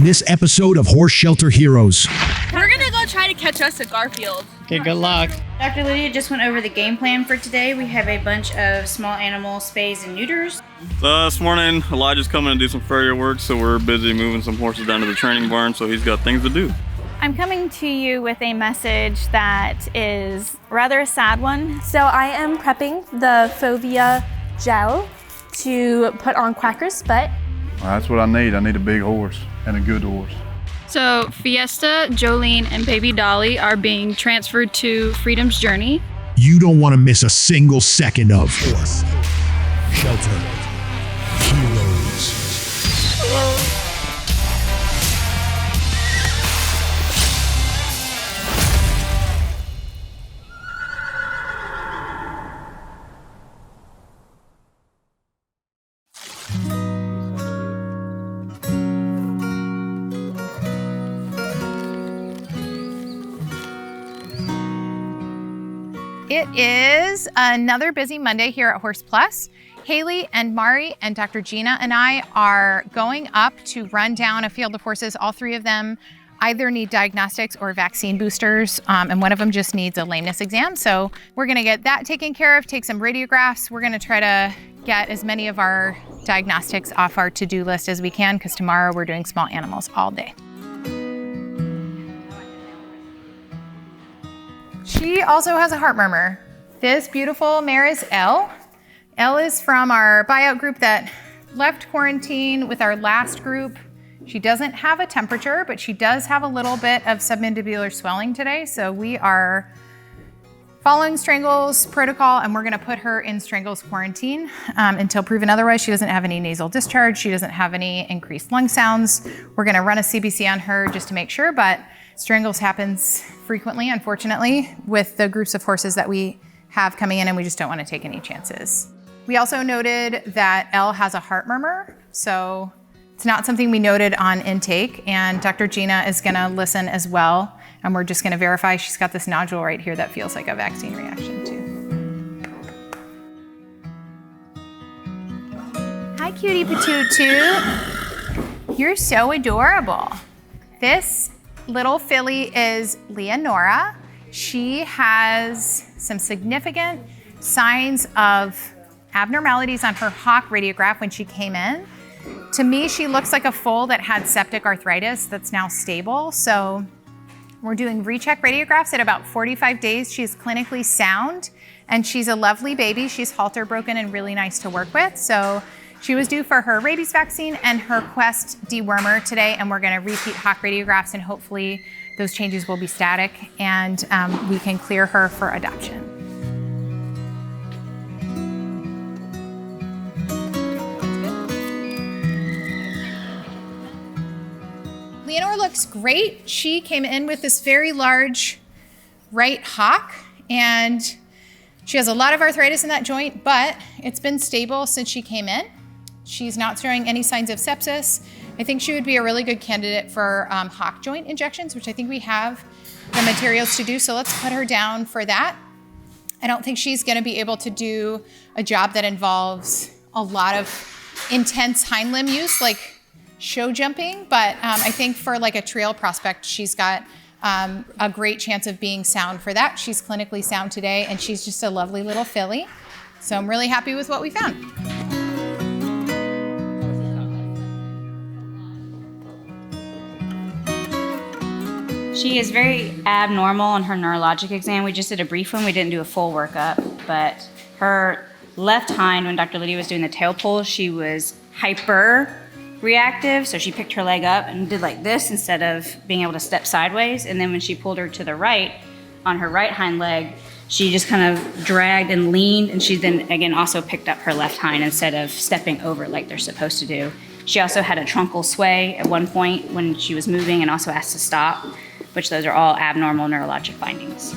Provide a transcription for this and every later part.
this episode of Horse Shelter Heroes. We're gonna go try to catch us a Garfield. Okay, good luck. Dr. Lydia just went over the game plan for today. We have a bunch of small animal spays and neuters. This morning, Elijah's coming to do some farrier work, so we're busy moving some horses down to the training barn, so he's got things to do. I'm coming to you with a message that is rather a sad one. So I am prepping the fovea gel to put on Quacker's butt. Well, that's what I need. I need a big horse and a good horse. So Fiesta, Jolene, and baby Dolly are being transferred to Freedom's Journey. You don't want to miss a single second of Horse Shelter Heroes. It is another busy Monday here at Horse Plus. Haley and Mari and Dr. Gina and I are going up to run down a field of horses. All three of them either need diagnostics or vaccine boosters, and one of them just needs a lameness exam. So we're gonna get that taken care of, take some radiographs. We're gonna try to get as many of our diagnostics off our to-do list as we can, because tomorrow we're doing small animals all day. She also has a heart murmur. This beautiful mare is Elle. Elle is from our buyout group that left quarantine with our last group. She doesn't have a temperature, but she does have a little bit of submandibular swelling today. So we are following Strangle's protocol, and we're gonna put her in Strangle's quarantine until proven otherwise. She doesn't have any nasal discharge. She doesn't have any increased lung sounds. We're gonna run a CBC on her just to make sure, but Strangles happens frequently, unfortunately, with the groups of horses that we have coming in, and we just don't want to take any chances. We also noted that Elle has a heart murmur, so it's not something we noted on intake, and Dr. Gina is gonna listen as well, and we're just gonna verify. She's got this nodule right here that feels like a vaccine reaction too. Hi, cutie patootie. You're so adorable. This little filly is Leonora. She has some significant signs of abnormalities on her hock radiograph when she came in. To me, she looks like a foal that had septic arthritis that's now stable. So we're doing recheck radiographs at about 45 days. She's clinically sound, and she's a lovely baby. She's halter broken and really nice to work with. So she was due for her rabies vaccine and her Quest dewormer today, and we're gonna repeat hock radiographs, and hopefully those changes will be static, and we can clear her for adoption. Leonora looks great. She came in with this very large right hock, and she has a lot of arthritis in that joint, but it's been stable since she came in. She's not showing any signs of sepsis. I think she would be a really good candidate for hock joint injections, which I think we have the materials to do, so let's put her down for that. I don't think she's gonna be able to do a job that involves a lot of intense hind limb use, like show jumping, but I think for like a trail prospect, she's got a great chance of being sound for that. She's clinically sound today, and she's just a lovely little filly. So I'm really happy with what we found. She is very abnormal on her neurologic exam. We just did a brief one. We didn't do a full workup, but her left hind, when Dr. Lydia was doing the tail pull, she was hyper reactive. So she picked her leg up and did like this instead of being able to step sideways. And then when she pulled her to the right, on her right hind leg, she just kind of dragged and leaned, and she then again also picked up her left hind instead of stepping over like they're supposed to do. She also had a truncal sway at one point when she was moving and also asked to stop, which those are all abnormal neurologic findings.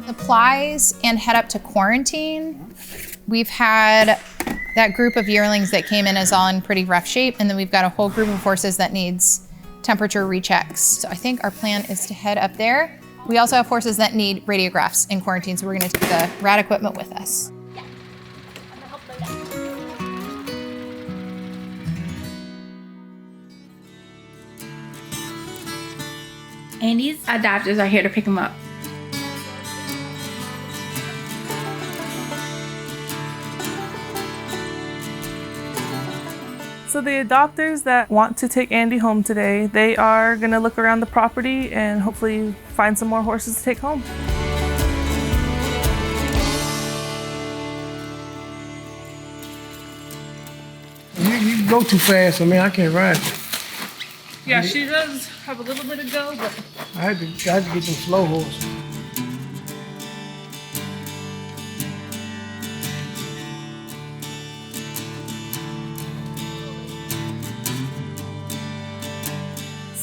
Supplies and head up to quarantine. We've had that group of yearlings that came in is all in pretty rough shape, and then we've got a whole group of horses that needs temperature rechecks. So I think our plan is to head up there. We also have horses that need radiographs in quarantine, so we're gonna take the rad equipment with us. Andy's adopters are here to pick him up. So the adopters that want to take Andy home today, they are going to look around the property and hopefully find some more horses to take home. You go too fast for me. I can't ride. Yeah, she does have a little bit of go, but I had to get them slow horses.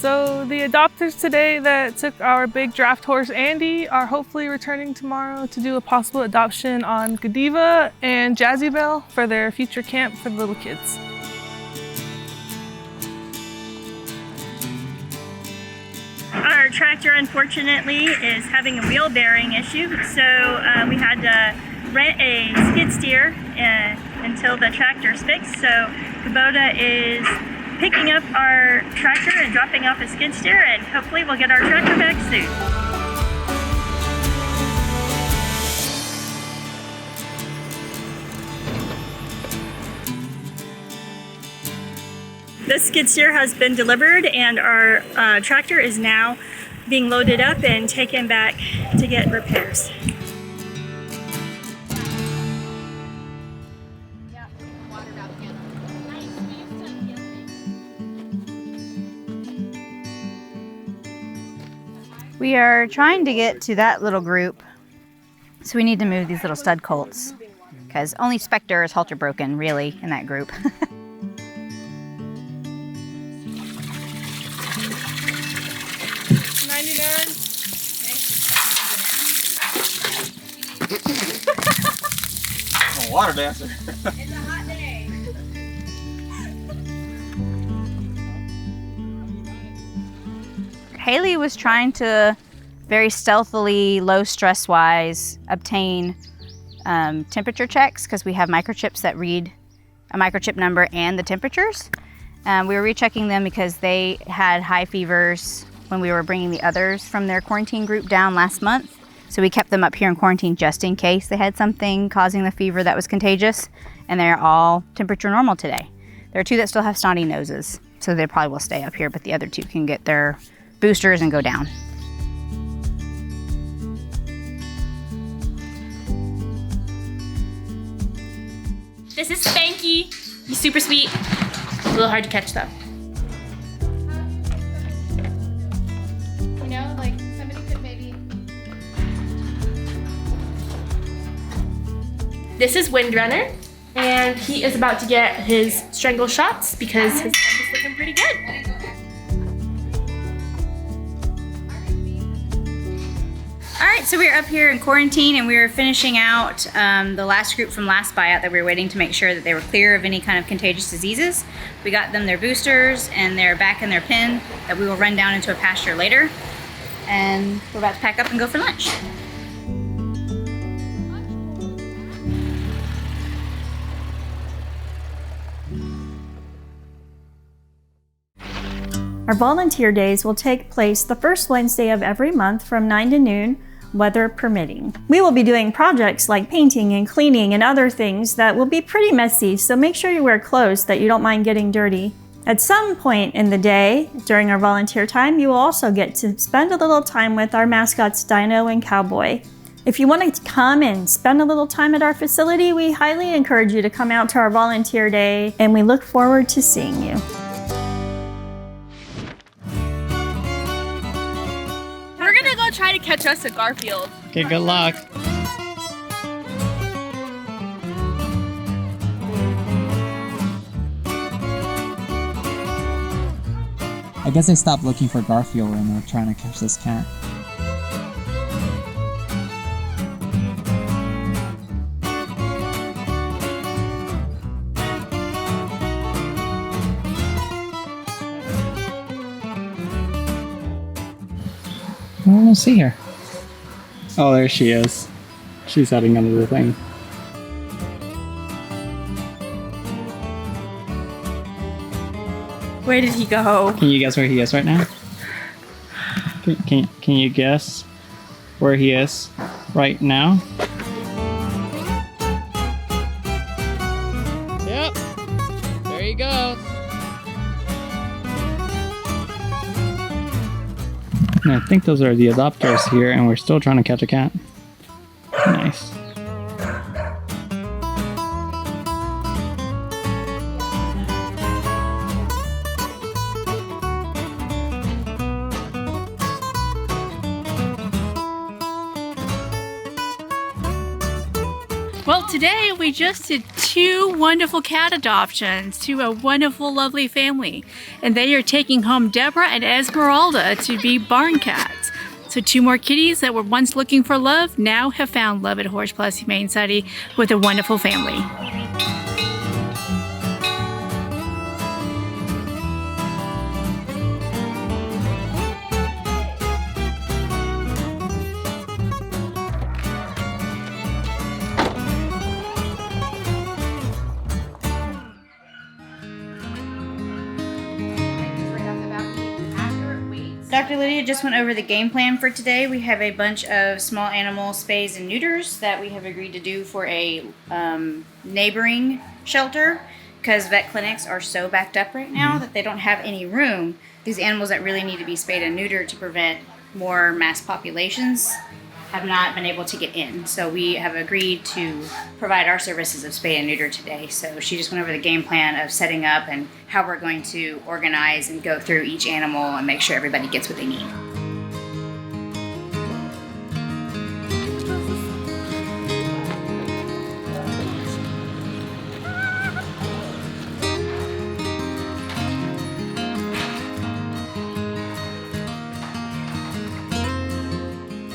so the adopters today that took our big draft horse Andy are hopefully returning tomorrow to do a possible adoption on Godiva and Jazzy Belle for their future camp for the little kids. Our tractor, unfortunately, is having a wheel bearing issue, so we had to rent a skid steer until the tractor's fixed. So Kubota is picking up our tractor and dropping off a skid steer, and hopefully we'll get our tractor back soon. The skid steer has been delivered, and our tractor is now being loaded up and taken back to get repairs. We are trying to get to that little group, so we need to move these little stud colts, because only Spectre is halter broken, really, in that group. Water dancer. It's a hot day. Haley was trying to very stealthily, low stress wise, obtain temperature checks, because we have microchips that read a microchip number and the temperatures. We were rechecking them because they had high fevers when we were bringing the others from their quarantine group down last month. So we kept them up here in quarantine just in case they had something causing the fever that was contagious, and they're all temperature normal today. There are two that still have snotty noses, so they probably will stay up here, but the other two can get their boosters and go down. This is Spanky. He's super sweet. A little hard to catch though. You know, like somebody could maybe. This is Windrunner, and he is about to get his strangle shots because his head is looking pretty good. All right, so we're up here in quarantine, and we were finishing out the last group from last buyout that we were waiting to make sure that they were clear of any kind of contagious diseases. We got them their boosters, and they're back in their pen that we will run down into a pasture later. And we're about to pack up and go for lunch. Our volunteer days will take place the first Wednesday of every month from 9 to noon, weather permitting. We will be doing projects like painting and cleaning and other things that will be pretty messy, so make sure you wear clothes that you don't mind getting dirty. At some point in the day, during our volunteer time, you will also get to spend a little time with our mascots Dino and Cowboy. If you want to come and spend a little time at our facility, we highly encourage you to come out to our volunteer day, and we look forward to seeing you. we're gonna go try to catch us at Garfield. Okay, good luck. I guess I stopped looking for Garfield when they were trying to catch this cat. I don't see her. Oh, there she is. She's heading under the thing. Where did he go? Can you guess where he is right now? Can you guess where he is right now? Yep. There he goes. And I think those are the adopters here, and we're still trying to catch a cat. Nice. Well, today we just did 2 wonderful cat adoptions to a wonderful, lovely family. And they are taking home Deborah and Esmeralda to be barn cats. So 2 more kitties that were once looking for love now have found love at Horse Plus Humane Society with a wonderful family. Dr. Lydia just went over the game plan for today. We have a bunch of small animal spays and neuters that we have agreed to do for a neighboring shelter because vet clinics are so backed up right now that they don't have any room. These animals that really need to be spayed and neutered to prevent more mass populations have not been able to get in. So we have agreed to provide our services of spay and neuter today. So she just went over the game plan of setting up and how we're going to organize and go through each animal and make sure everybody gets what they need.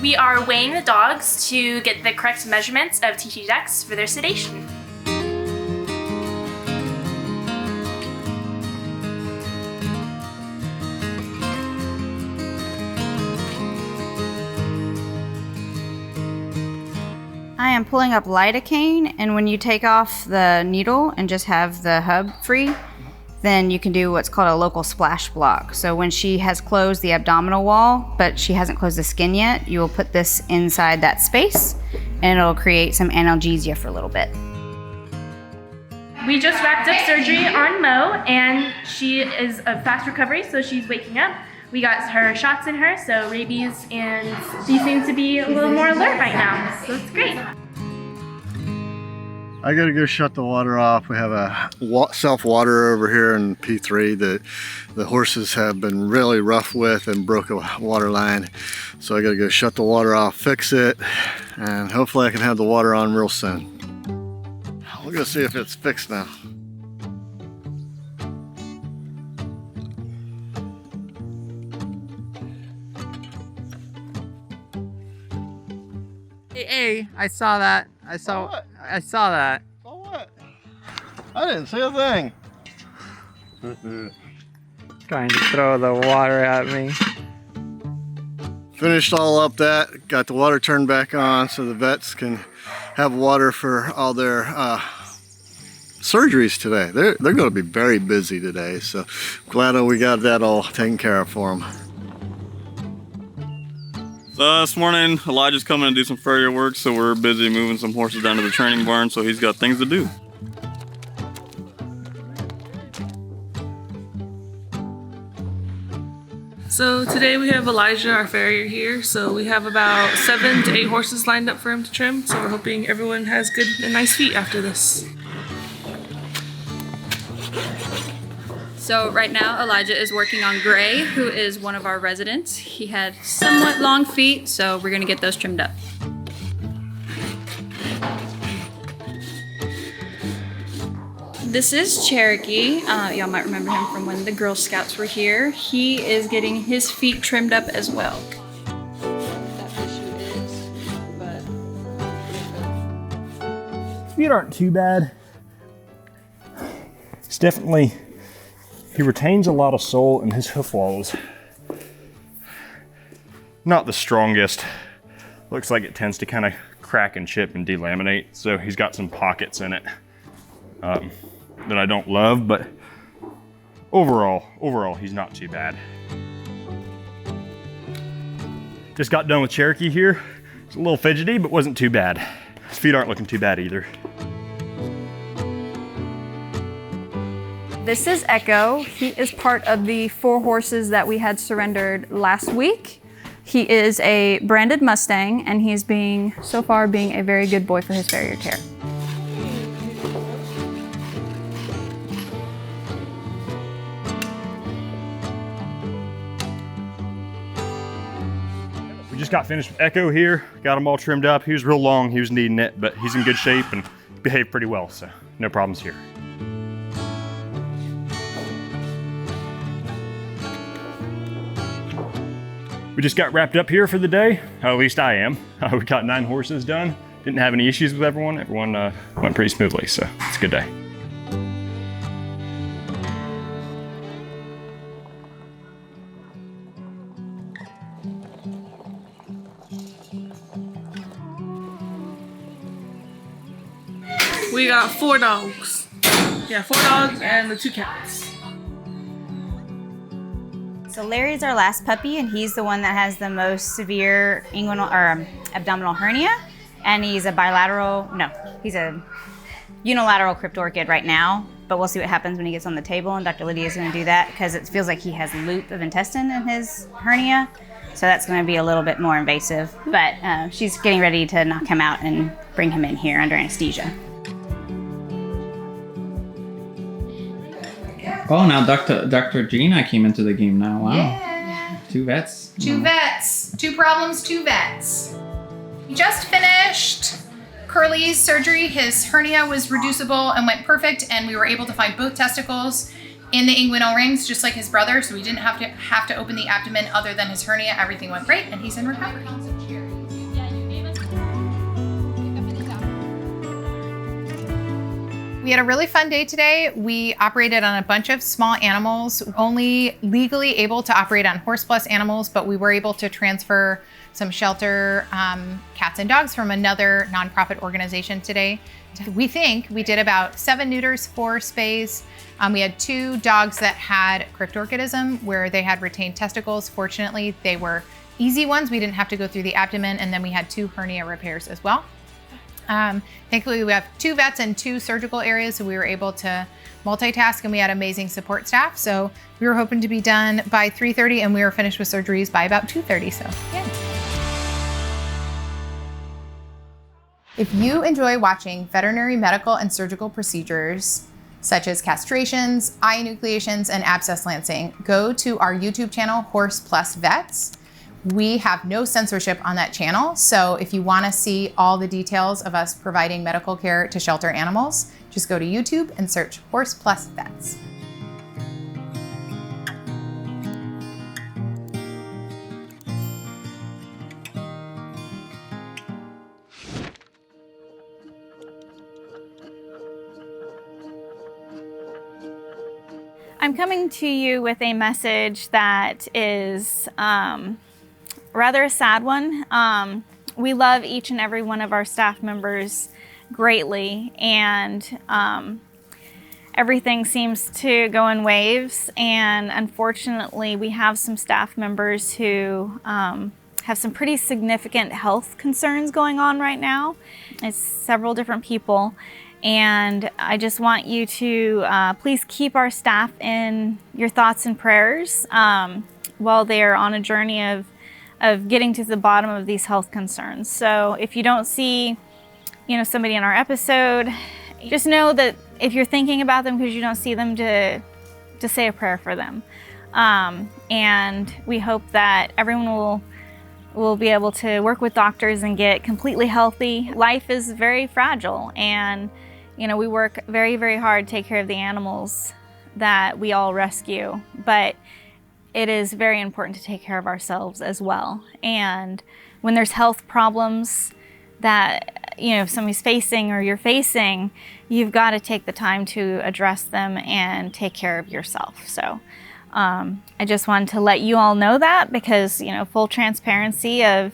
We are weighing the dogs to get the correct measurements of TT Dex for their sedation. I am pulling up lidocaine, and when you take off the needle and just have the hub free, then you can do what's called a local splash block. So when she has closed the abdominal wall, but she hasn't closed the skin yet, you will put this inside that space, and it'll create some analgesia for a little bit. We just wrapped up surgery on Mo, and she is a fast recovery, so she's waking up. We got her shots in her, so rabies, and she seems to be a little more alert right now, so it's great. I gotta go shut the water off. We have a self-water over here in P3 that the horses have been really rough with and broke a water line. So I gotta go shut the water off, fix it, and hopefully I can have the water on real soon. We'll go see if it's fixed now. Hey, I saw that. I saw that. Oh, what? I didn't see a thing. Trying to throw the water at me. Finished all up that, got the water turned back on so the vets can have water for all their surgeries today. They're going to be very busy today, so glad that we got that all taken care of for them. So this morning, Elijah's coming to do some farrier work, so we're busy moving some horses down to the training barn, so he's got things to do. So today we have Elijah, our farrier, here. So we have about 7 to 8 horses lined up for him to trim. So we're hoping everyone has good and nice feet after this. So right now Elijah is working on Gray, who is one of our residents. He had somewhat long feet, so we're gonna get those trimmed up. This is Cherokee. Y'all might remember him from when the Girl Scouts were here. He is getting his feet trimmed up as well. Feet aren't too bad. It's definitely, he retains a lot of sole in his hoof walls. Not the strongest. Looks like it tends to kind of crack and chip and delaminate, so he's got some pockets in it that I don't love, but overall he's not too bad. Just got done with Cherokee here. It's a little fidgety, but wasn't too bad. His feet aren't looking too bad either. This is Echo. He is part of the 4 horses that we had surrendered last week. He is a branded Mustang, and he's so far being a very good boy for his farrier care. We just got finished with Echo here. Got him all trimmed up. He was real long, he was needing it, but he's in good shape and behaved pretty well, so no problems here. We just got wrapped up here for the day. At least I am. We got 9 horses done. Didn't have any issues with everyone. Everyone went pretty smoothly, so it's a good day. We got 4 dogs. Yeah, 4 dogs and the 2 cats. So Larry's our last puppy, and he's the one that has the most severe abdominal hernia, and he's a unilateral cryptorchid right now, but we'll see what happens when he gets on the table, and Dr. Lydia is going to do that because it feels like he has a loop of intestine in his hernia, so that's going to be a little bit more invasive, but she's getting ready to knock him out and bring him in here under anesthesia. Oh, now Dr. Gina came into the game now. Wow. Yeah. 2 vets. 2 vets. 2 problems, 2 vets. We just finished Curly's surgery. His hernia was reducible and went perfect, and we were able to find both testicles in the inguinal rings, just like his brother, so we didn't have to open the abdomen other than his hernia. Everything went great, and he's in recovery. We had a really fun day today. We operated on a bunch of small animals, only legally able to operate on Horse Plus animals, but we were able to transfer some shelter cats and dogs from another nonprofit organization today. We think we did about 7 neuters, 4 spays. We had 2 dogs that had cryptorchidism where they had retained testicles. Fortunately, they were easy ones. We didn't have to go through the abdomen, and then we had 2 hernia repairs as well. Thankfully, we have 2 vets and 2 surgical areas, so we were able to multitask, and we had amazing support staff. So we were hoping to be done by 3:30, and we were finished with surgeries by about 2:30. So yeah. If you enjoy watching veterinary medical and surgical procedures, such as castrations, eye enucleations, and abscess lancing, go to our YouTube channel, Horse Plus Vets. We have no censorship on that channel, so if you want to see all the details of us providing medical care to shelter animals, just go to YouTube and search Horse Plus Vets. I'm coming to you with a message that is rather a sad one. We love each and every one of our staff members greatly, and everything seems to go in waves, and unfortunately we have some staff members who have some pretty significant health concerns going on right now. It's several different people, and I just want you to please keep our staff in your thoughts and prayers while they are on a journey of getting to the bottom of these health concerns. So if you don't see, somebody in our episode, just know that if you're thinking about them because you don't see them, to say a prayer for them. And we hope that everyone will be able to work with doctors and get completely healthy. Life is very fragile, and we work very, very hard to take care of the animals that we all rescue, but it is very important to take care of ourselves as well. And when there's health problems that somebody's facing or you're facing, you've got to take the time to address them and take care of yourself. So I just wanted to let you all know that, because full transparency of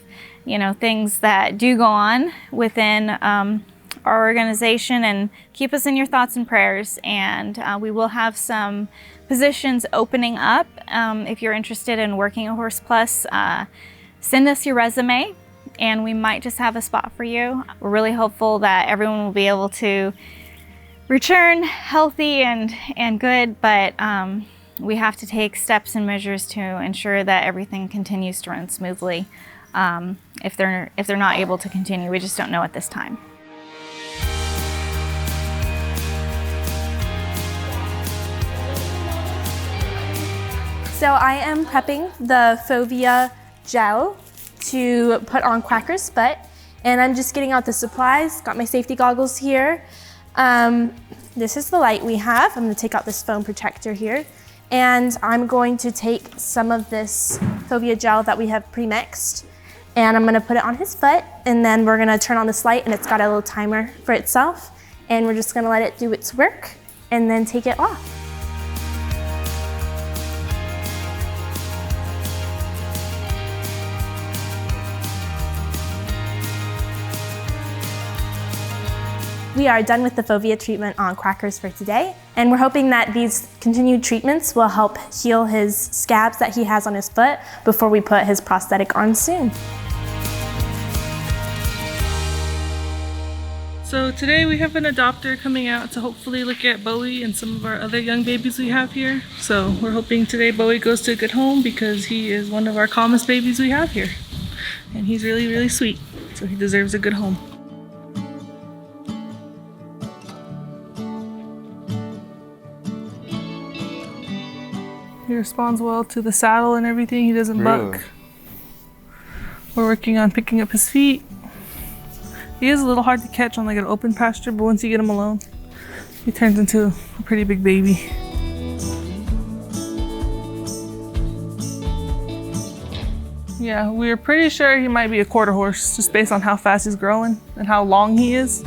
things that do go on within our organization, and keep us in your thoughts and prayers. And we will have some positions opening up if you're interested in working at Horse Plus. send us your resume and we might just have a spot for you. We're really hopeful that everyone will be able to return healthy and good, but we have to take steps and measures to ensure that everything continues to run smoothly. If they're not able to continue, we just don't know at this time. So I am prepping the Fovea gel to put on Quacker's butt, and I'm just getting out the supplies. Got my safety goggles here. This is the light we have. I'm gonna take out this foam protector here, and I'm going to take some of this Fovea gel that we have pre-mixed, and I'm gonna put it on his foot, and then we're gonna turn on this light, and it's got a little timer for itself, and we're just gonna let it do its work, and then take it off. We are done with the Fovea treatment on Quackers for today, and we're hoping that these continued treatments will help heal his scabs that he has on his foot before we put his prosthetic on soon. So today we have an adopter coming out to hopefully look at Bowie and some of our other young babies we have here. So we're hoping today Bowie goes to a good home because he is one of our calmest babies we have here. And he's really, really sweet, so he deserves a good home. He responds well to the saddle and everything. He doesn't buck. We're working on picking up his feet. He is a little hard to catch on like an open pasture, but once you get him alone, he turns into a pretty big baby. Yeah, we're pretty sure he might be a quarter horse just based on how fast he's growing and how long he is.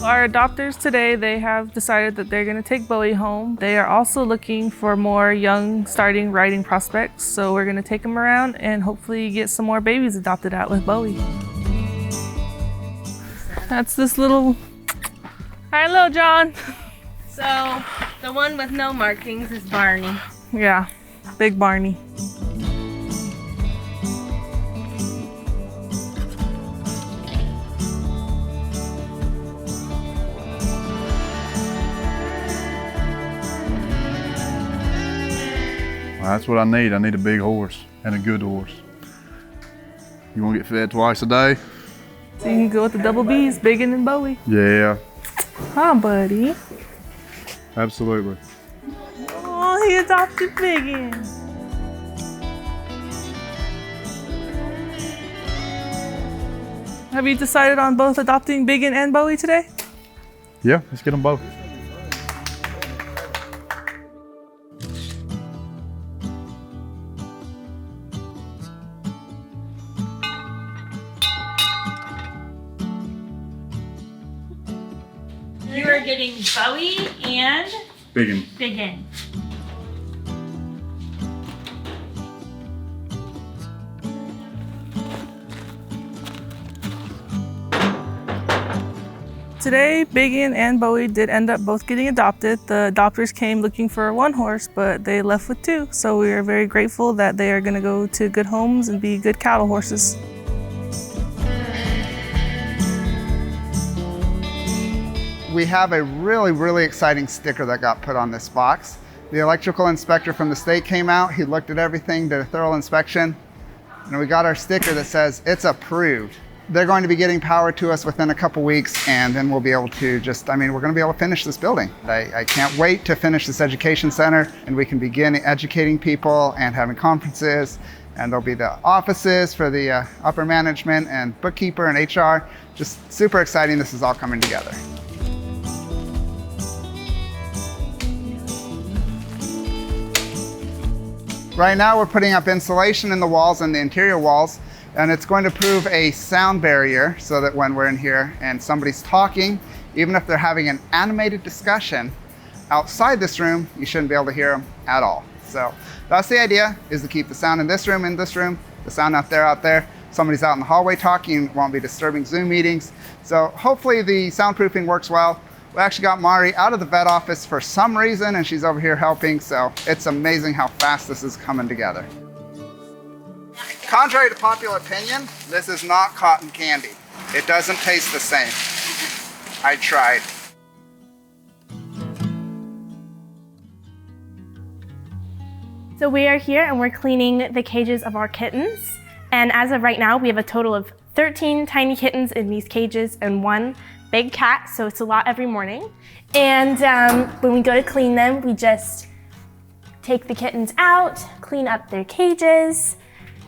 Our adopters today, they have decided that they're going to take Bowie home. They are also looking for more young starting riding prospects, so we're going to take them around and hopefully get some more babies adopted out with Bowie. That's this little... Hi, little John. So, the one with no markings is Barney. Yeah, big Barney. Well, that's what I need. I need a big horse and a good horse. You want to get fed twice a day? So you can go with the double B's, Biggin and Bowie. Yeah. Huh, buddy? Absolutely. Oh, he adopted Biggin. Have you decided on both adopting Biggin and Bowie today? Yeah, let's get them both. You are getting Bowie and Biggin. Biggin. Today, Biggin and Bowie did end up both getting adopted. The adopters came looking for one horse, but they left with two. So we are very grateful that they are going to go to good homes and be good cattle horses. We have a really exciting sticker that got put on this box. The electrical inspector from the state came out, he looked at everything, did a thorough inspection, and we got our sticker that says, "It's approved." They're going to be getting power to us within a couple weeks, and then we'll be able to we're going to be able to finish this building. I can't wait to finish this education center, and we can begin educating people and having conferences, and there'll be the offices for the upper management and bookkeeper and HR. Just super exciting, this is all coming together. Right now we're putting up insulation in the walls and the interior walls, and it's going to prove a sound barrier so that when we're in here and somebody's talking, even if they're having an animated discussion outside this room, you shouldn't be able to hear them at all. So that's the idea, is to keep the sound in this room, the sound out there. Somebody's out in the hallway talking, won't be disturbing Zoom meetings. So hopefully the soundproofing works well. We actually got Mari out of the vet office for some reason, and she's over here helping, so it's amazing how fast this is coming together. Contrary to popular opinion, this is not cotton candy. It doesn't taste the same. I tried. So we are here and we're cleaning the cages of our kittens. And as of right now, we have a total of 13 tiny kittens in these cages and 1 big cat, so it's a lot every morning. And when we go to clean them, we just take the kittens out, clean up their cages,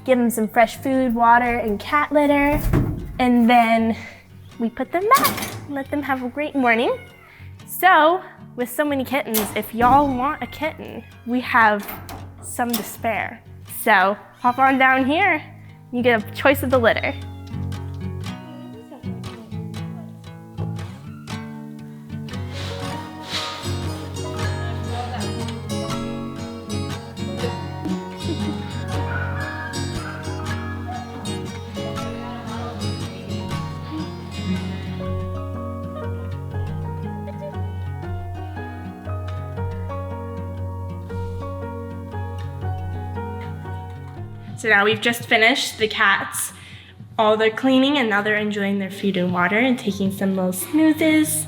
give them some fresh food, water, and cat litter, and then we put them back and let them have a great morning. So, with so many kittens, if y'all want a kitten, we have some to spare. So, hop on down here, you get a choice of the litter. So now we've just finished the cats, all their cleaning, and now they're enjoying their food and water and taking some little snoozes.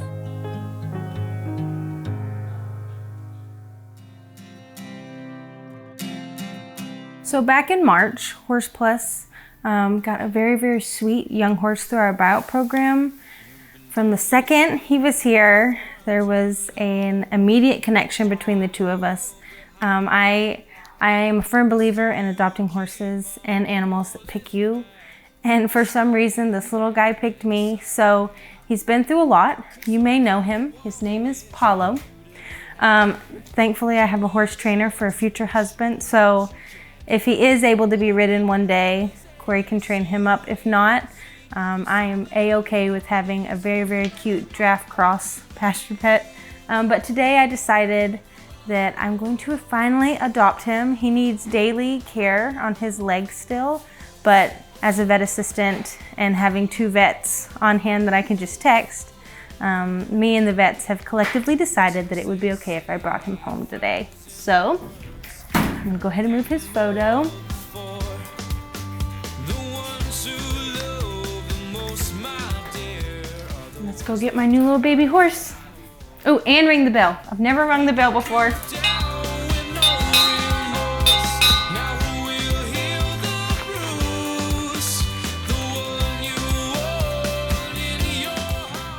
So back in March, Horse Plus got a very, very sweet young horse through our buyout program. From the second he was here, there was an immediate connection between the two of us. I am a firm believer in adopting horses and animals that pick you. And for some reason, this little guy picked me. So he's been through a lot. You may know him. His name is Paulo. Thankfully, I have a horse trainer for a future husband. So if he is able to be ridden one day, Corey can train him up. If not, I am A-okay with having a very, very cute draft cross pasture pet. But today I decided that I'm going to finally adopt him. He needs daily care on his legs still, but as a vet assistant and having 2 vets on hand that I can just text, me and the vets have collectively decided that it would be okay if I brought him home today. So I'm gonna go ahead and move his photo. Let's go get my new little baby horse. Oh, and ring the bell. I've never rung the bell before.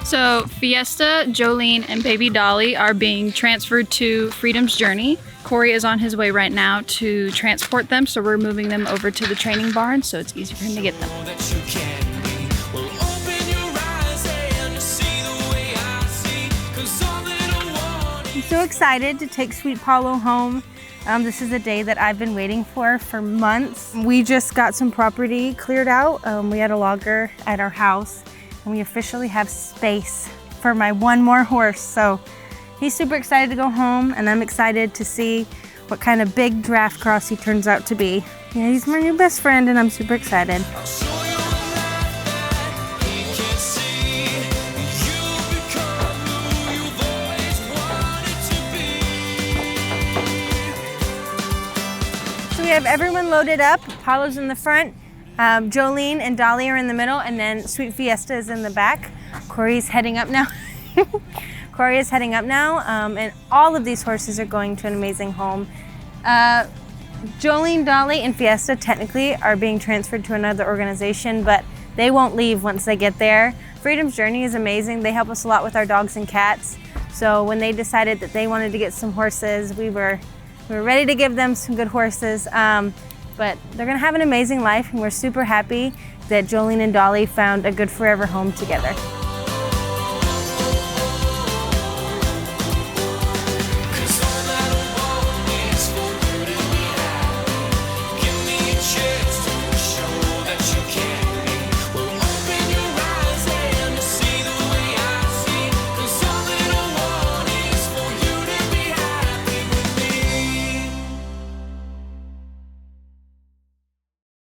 So Fiesta, Jolene, and baby Dolly are being transferred to Freedom's Journey. Corey is on his way right now to transport them, so we're moving them over to the training barn so it's easier for him to get them. I'm so excited to take Sweet Paulo home. This is a day that I've been waiting for months. We just got some property cleared out. We had a logger at our house, and we officially have space for my 1 more horse. So he's super excited to go home, and I'm excited to see what kind of big draft cross he turns out to be. Yeah, he's my new best friend, and I'm super excited. We have everyone loaded up. Paulo's in the front, Jolene and Dolly are in the middle, and then Sweet Fiesta is in the back. Corey's heading up now. Corey is heading up now, and all of these horses are going to an amazing home. Jolene, Dolly, and Fiesta technically are being transferred to another organization, but they won't leave once they get there. Freedom's Journey is amazing. They help us a lot with our dogs and cats. So when they decided that they wanted to get some horses, we were ready to give them some good horses, but they're gonna have an amazing life, and we're super happy that Jolene and Dolly found a good forever home together.